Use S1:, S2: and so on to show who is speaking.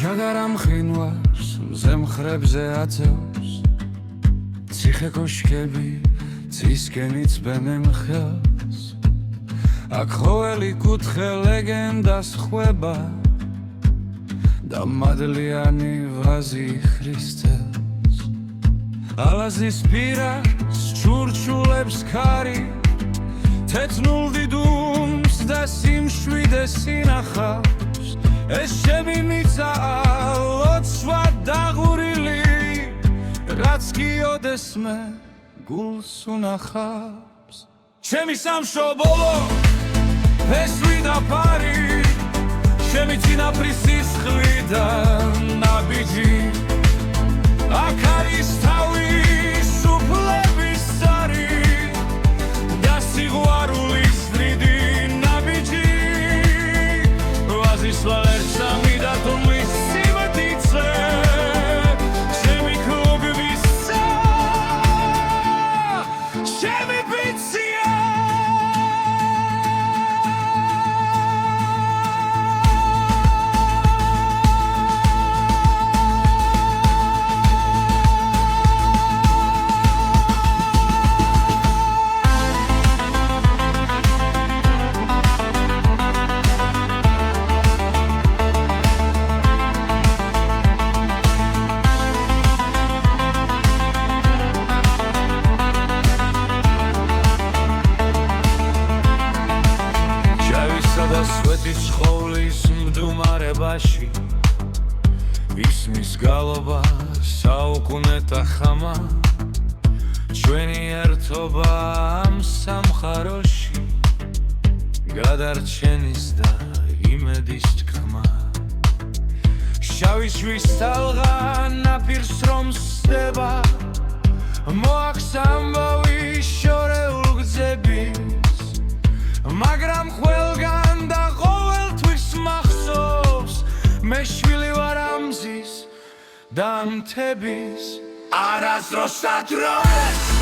S1: ჟაგარა მყინვარს მზე მხრებზე აწევს ციხე კოშკები ცისკენ იწვენენ ხელს აქ ყოველი კუთხე ლეგენდას ხვება და მადლიანი ვაზი ქრისტეს ალაზნის პირას ჩურჩულებს ქარი თეთრულ დიდუმს და სიმშვიდეს ინახავს ეს ჩემი მიწაა ლოცვა დაღურილი რაც გიოდეს მე გულს უნახავს ჩემი სამშობლო ფესვი და ფარი ჩემი წინაპრის სისხლი და ნაბიჯი აქ არის თავის უფლების სარი და სიყვარულის დიდი ნაბიჯი ვაზის ლალერსამი და თუმის სიმდიდრე ჩემი კლუბისა ჩემი ბიცია სვეტის ხოვლის მდუმარებაში ისმის გალობა საუკუნეთა ხამა ჩვენი ერთობა ამ სამხაროში გადარჩენის და იმედის თქმა შავი ჯვრის თალღა ნაპირს რომ სდება მოაქვს ამბავი შორეულ გზების მაგრამ ყველგან და ყოველთვის მახსოვს მე შვილი ვარ ამ მზის და მთების არასდროს ადროს